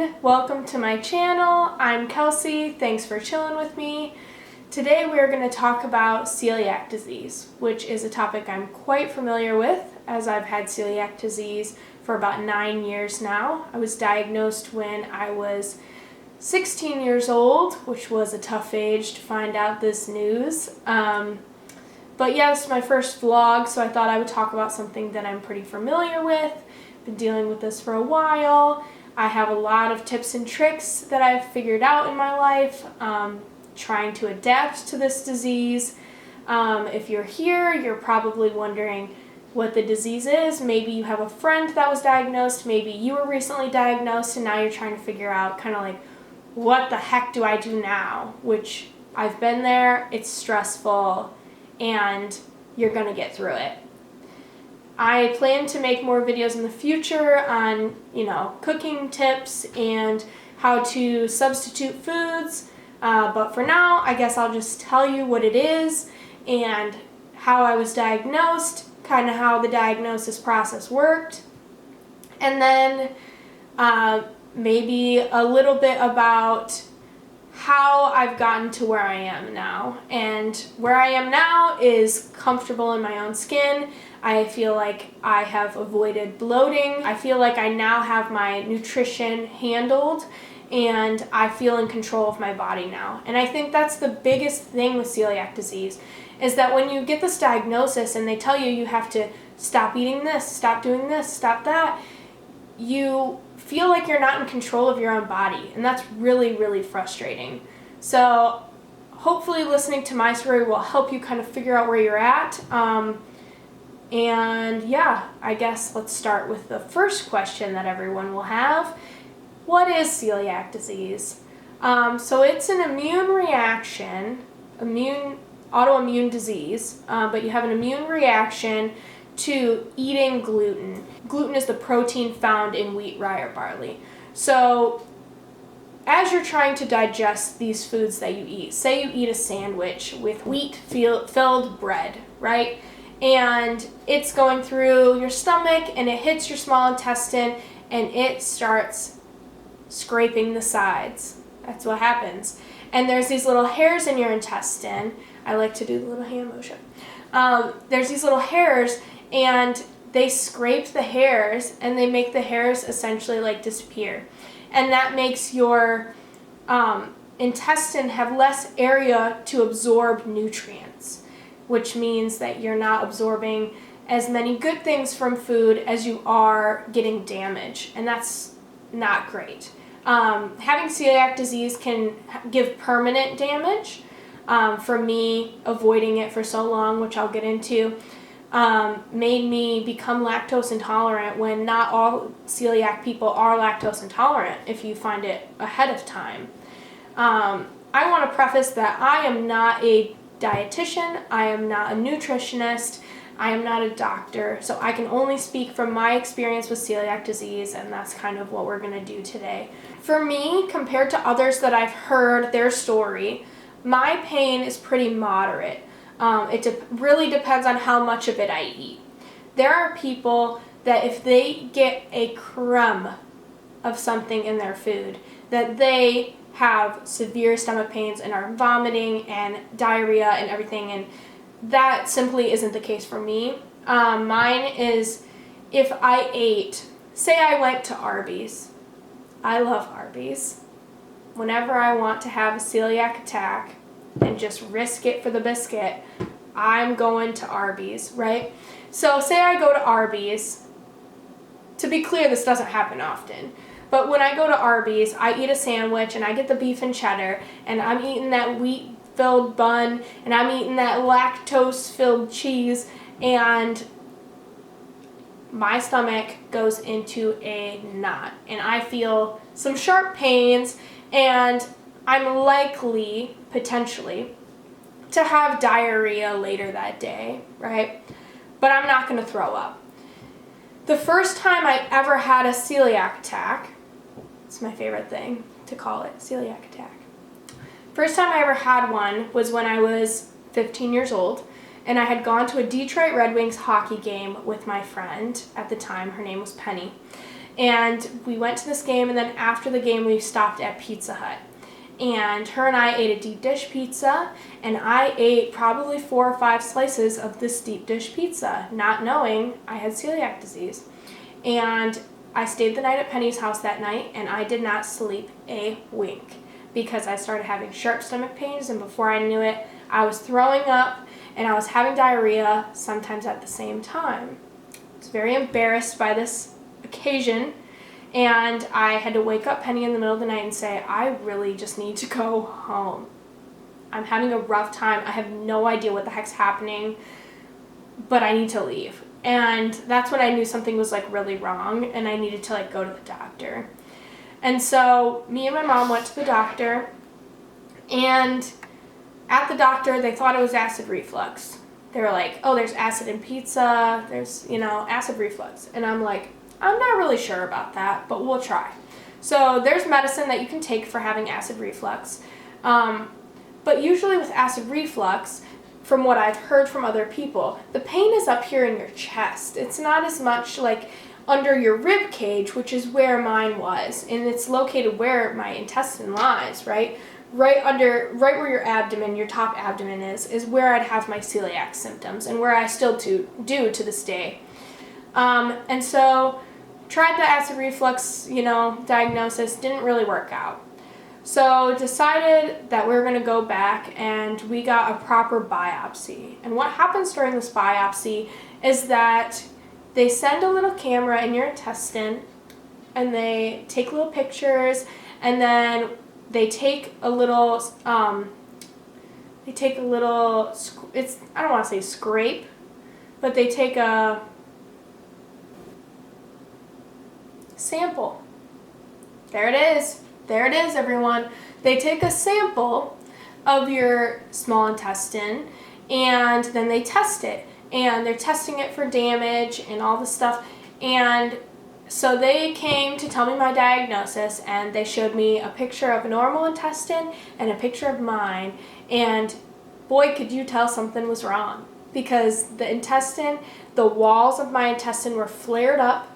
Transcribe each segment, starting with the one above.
everyone, welcome to my channel. I'm Kelsey, thanks for chilling with me. Today we're going to talk about celiac disease, which is a topic I'm quite familiar with as I've had celiac disease for about 9 years now. I was diagnosed when I was 16 years old, which was a tough age to find out this news. But yeah, this is my first vlog, so I thought I would talk about something that I'm pretty familiar with. Been dealing with this for a while. I have a lot of tips and tricks that I've figured out in my life, trying to adapt to this disease. If you're here, you're probably wondering what the disease is. Maybe you have a friend that was diagnosed, maybe you were recently diagnosed, and now you're trying to figure out kind of like, what the heck do I do now? Which I've been there, it's stressful, and you're gonna get through it. I plan to make more videos in the future on, cooking tips and how to substitute foods. But for now, I guess I'll just tell you what it is and how I was diagnosed, kind of how the diagnosis process worked. And then maybe a little bit about how I've gotten to where I am now. And where I am now is comfortable in my own skin. I feel like I have avoided bloating. I feel like I now have my nutrition handled and I feel in control of my body now. And I think that's the biggest thing with celiac disease, is that when you get this diagnosis and they tell you you have to stop eating this, stop doing this, stop that, you feel like you're not in control of your own body, and that's really, really frustrating. So hopefully listening to my story will help you kind of figure out where you're at. And yeah, I guess let's start with the first question that everyone will have. What is celiac disease? So it's an immune reaction, autoimmune disease, but you have an immune reaction to eating gluten. Gluten is the protein found in wheat, rye, or barley. So as you're trying to digest these foods that you eat, say you eat a sandwich with wheat-filled bread, right? And it's going through your stomach and it hits your small intestine and it starts scraping the sides. That's what happens. And there's these little hairs in your intestine. I like to do the little hand motion. There's these little hairs, and they scrape the hairs and they make the hairs essentially like disappear. And that makes your intestine have less area to absorb nutrients, which means that you're not absorbing as many good things from food as you are getting damage, and that's not great. Having celiac disease can give permanent damage. For me, avoiding it for so long, which I'll get into, made me become lactose intolerant, when not all celiac people are lactose intolerant if you find it ahead of time. I want to preface that I am not a dietitian, I am not a nutritionist, I am not a doctor, so I can only speak from my experience with celiac disease, and that's kind of what we're going to do today. For me, compared to others that I've heard their story, my pain is pretty moderate. It really depends on how much of it I eat. There are people that if they get a crumb of something in their food, that they have severe stomach pains and are vomiting and diarrhea and everything, and that simply isn't the case for me. Mine is, if I ate, say I went to Arby's. I love Arby's. Whenever I want to have a celiac attack and just risk it for the biscuit, I'm going to Arby's, right? So say I go to Arby's. To be clear, this doesn't happen often. But when I go to Arby's, I eat a sandwich and I get the beef and cheddar, and I'm eating that wheat-filled bun, and I'm eating that lactose-filled cheese, and my stomach goes into a knot, and I feel some sharp pains, and I'm likely, potentially, to have diarrhea later that day, right? But I'm not going to throw up. The first time I ever had a celiac attack, it's my favorite thing to call it, celiac attack. First time I ever had one was when I was 15 years old, and I had gone to a Detroit Red Wings hockey game with my friend at the time. Her name was Penny. And we went to this game, and then after the game we stopped at Pizza Hut. And her and I ate a deep dish pizza, and I ate probably 4 or 5 slices of this deep dish pizza, not knowing I had celiac disease. And I stayed the night at Penny's house that night, and I did not sleep a wink because I started having sharp stomach pains, and before I knew it, I was throwing up and I was having diarrhea sometimes at the same time. I was very embarrassed by this occasion, and I had to wake up Penny in the middle of the night and say, I really just need to go home. I'm having a rough time. I have no idea what the heck's happening, but I need to leave. And that's when I knew something was like really wrong, and I needed to like go to the doctor. And so me and my mom went to the doctor, and at the doctor they thought it was acid reflux. They were like, oh, there's acid in pizza, there's, acid reflux. And I'm like, I'm not really sure about that, but we'll try. So there's medicine that you can take for having acid reflux. But usually with acid reflux, from what I've heard from other people, the pain is up here in your chest. It's not as much like under your rib cage, which is where mine was. And it's located where my intestine lies, right? Right where your abdomen, your top abdomen is where I'd have my celiac symptoms, and where I still do to this day. And so tried the acid reflux, diagnosis, didn't really work out. So decided that we were going to go back, and we got a proper biopsy. And what happens during this biopsy is that they send a little camera in your intestine, and they take little pictures, and then they take a little, it's, I don't want to say scrape, but they take a sample. There it is, everyone. They take a sample of your small intestine, and then they test it. And they're testing it for damage and all this stuff. And so they came to tell me my diagnosis, and they showed me a picture of a normal intestine and a picture of mine. And boy, could you tell something was wrong. Because the walls of my intestine were flared up,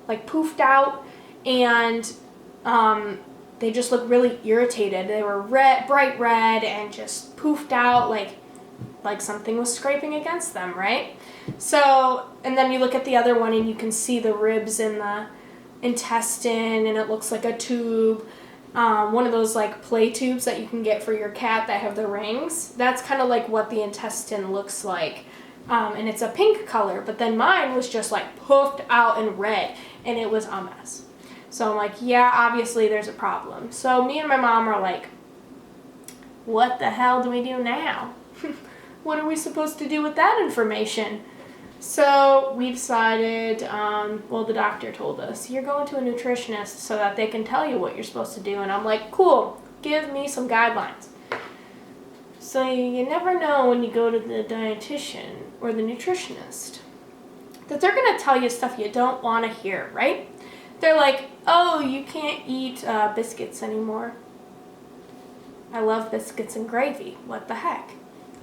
like poofed out, and they just looked really irritated. They were bright red, and just poofed out like something was scraping against them, right? So, and then you look at the other one, and you can see the ribs in the intestine, and it looks like a tube. One of those like play tubes that you can get for your cat that have the rings. That's kind of like what the intestine looks like. And it's a pink color, but then mine was just like puffed out and red, and it was a mess. So I'm like, yeah, obviously there's a problem. So me and my mom are like, what the hell do we do now? What are we supposed to do with that information? So we decided, the doctor told us, you're going to a nutritionist so that they can tell you what you're supposed to do. And I'm like, cool, give me some guidelines. So you never know when you go to the dietitian or the nutritionist that they're going to tell you stuff you don't want to hear, right? They're like, oh, you can't eat biscuits anymore. I love biscuits and gravy. What the heck?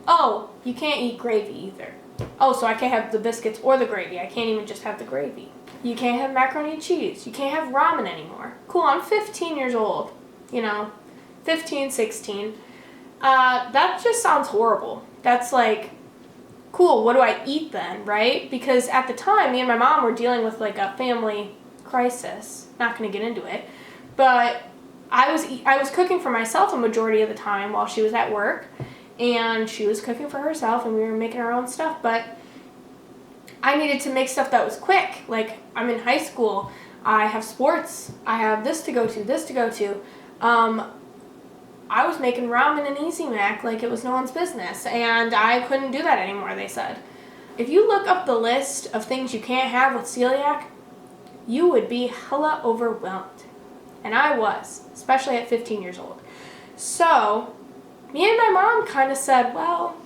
Oh, you can't eat gravy either. Oh, so I can't have the biscuits or the gravy. I can't even just have the gravy. You can't have macaroni and cheese. You can't have ramen anymore. Cool, I'm 15 years old. 15, 16. That just sounds horrible. That's like, cool, what do I eat then, right? Because at the time, me and my mom were dealing with like a family crisis. Not going to get into it. But I was cooking for myself a majority of the time while she was at work. And she was cooking for herself, and we were making our own stuff, but I needed to make stuff that was quick. Like, I'm in high school, I have sports, I have this to go to. I was making ramen and Easy Mac like it was no one's business, and I couldn't do that anymore, they said. If you look up the list of things you can't have with celiac, you would be hella overwhelmed. And I was, especially at 15 years old. So me and my mom kind of said, well,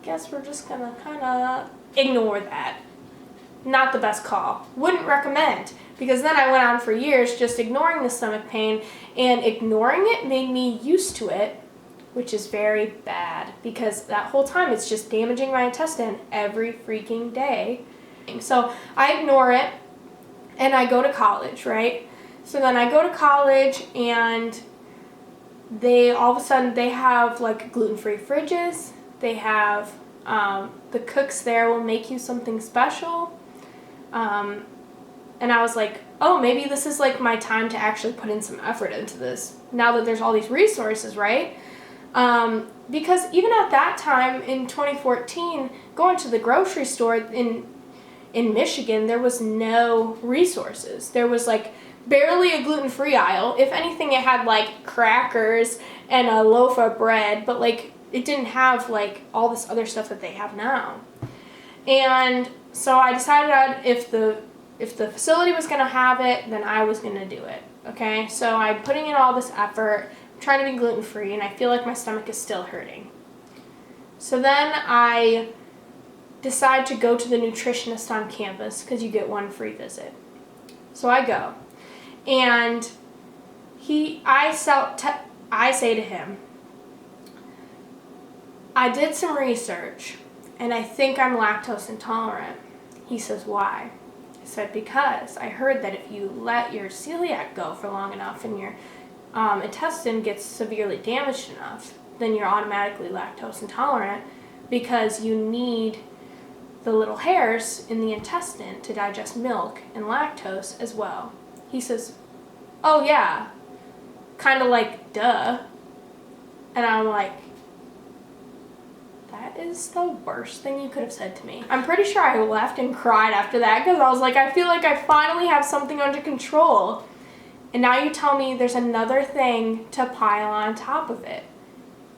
guess we're just going to kind of ignore that. Not the best call. Wouldn't recommend. Because then I went on for years just ignoring the stomach pain, and ignoring it made me used to it, which is very bad. Because that whole time it's just damaging my intestine every freaking day. So I ignore it, and I go to college, right? So then I go to college, and they all of a sudden they have like gluten-free fridges. They have the cooks there will make you something special. And I was like, oh, maybe this is like my time to actually put in some effort into this now that there's all these resources, right? Because even at that time in 2014, going to the grocery store in Michigan, there was no resources. There was like barely a gluten-free aisle. If anything, it had like crackers and a loaf of bread, but like it didn't have like all this other stuff that they have now. And so I decided if the facility was going to have it, then I was going to do it. Okay, so I'm putting in all this effort, trying to be gluten-free, and I feel like my stomach is still hurting. So then I decide to go to the nutritionist on campus because you get one free visit. So I go, and I say to him, I did some research, and I think I'm lactose intolerant. He says, why? I said, because I heard that if you let your celiac go for long enough and your intestine gets severely damaged enough, then you're automatically lactose intolerant because you need the little hairs in the intestine to digest milk and lactose as well. He says, oh yeah, kind of like duh. And I'm like, that is the worst thing you could have said to me. I'm pretty sure I left and cried after that because I was like, I feel like I finally have something under control. And now you tell me there's another thing to pile on top of it.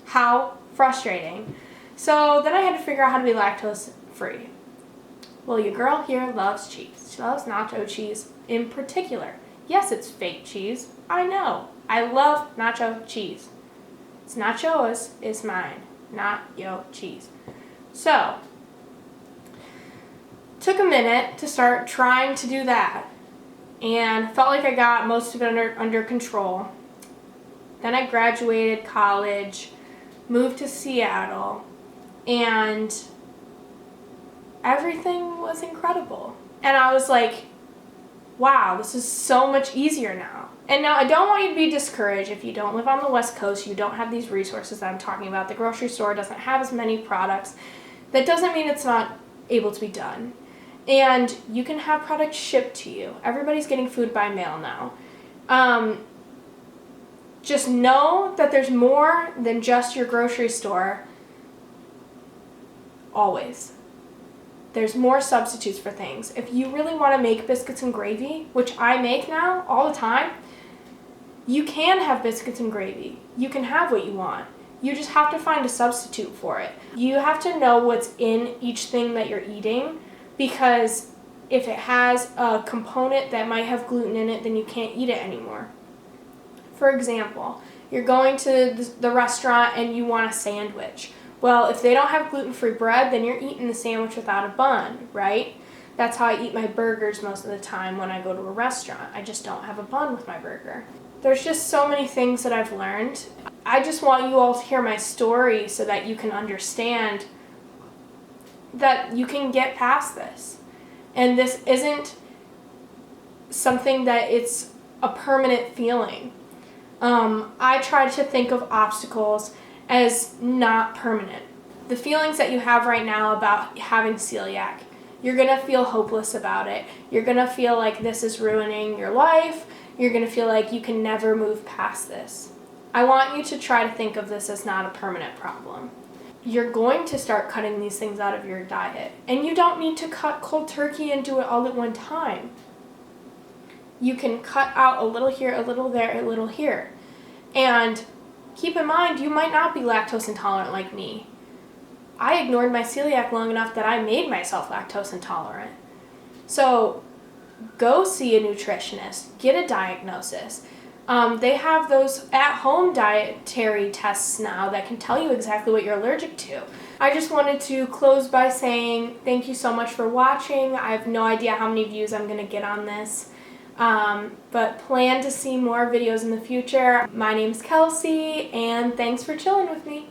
How frustrating. So then I had to figure out how to be lactose free. Well, your girl here loves cheese. She loves nacho cheese in particular. Yes, it's fake cheese. I know. I love nacho cheese. It's not yours, it's mine. Not your cheese. So, took a minute to start trying to do that, and felt like I got most of it under control. Then I graduated college, moved to Seattle, and everything was incredible. And I was like, wow, this is so much easier now. And now I don't want you to be discouraged if you don't live on the West Coast, you don't have these resources that I'm talking about. The grocery store doesn't have as many products. That doesn't mean it's not able to be done. And you can have products shipped to you. Everybody's getting food by mail now. Just know that there's more than just your grocery store. Always. There's more substitutes for things. If you really want to make biscuits and gravy, which I make now all the time, you can have biscuits and gravy. You can have what you want. You just have to find a substitute for it. You have to know what's in each thing that you're eating, because if it has a component that might have gluten in it, then you can't eat it anymore. For example, you're going to the restaurant and you want a sandwich. Well, if they don't have gluten-free bread, then you're eating the sandwich without a bun, right? That's how I eat my burgers most of the time when I go to a restaurant. I just don't have a bun with my burger. There's just so many things that I've learned. I just want you all to hear my story so that you can understand that you can get past this. And this isn't something that it's a permanent feeling. I try to think of obstacles as not permanent. The feelings that you have right now about having celiac, you're gonna feel hopeless about it. You're gonna feel like this is ruining your life. You're gonna feel like you can never move past this. I want you to try to think of this as not a permanent problem. You're going to start cutting these things out of your diet. And you don't need to cut cold turkey and do it all at one time. You can cut out a little here, a little there, a little here. And keep in mind, you might not be lactose intolerant like me. I ignored my celiac long enough that I made myself lactose intolerant. So go see a nutritionist, get a diagnosis. They have those at-home dietary tests now that can tell you exactly what you're allergic to. I just wanted to close by saying thank you so much for watching. I have no idea how many views I'm going to get on this. But plan to see more videos in the future. My name's Kelsey, and thanks for chilling with me.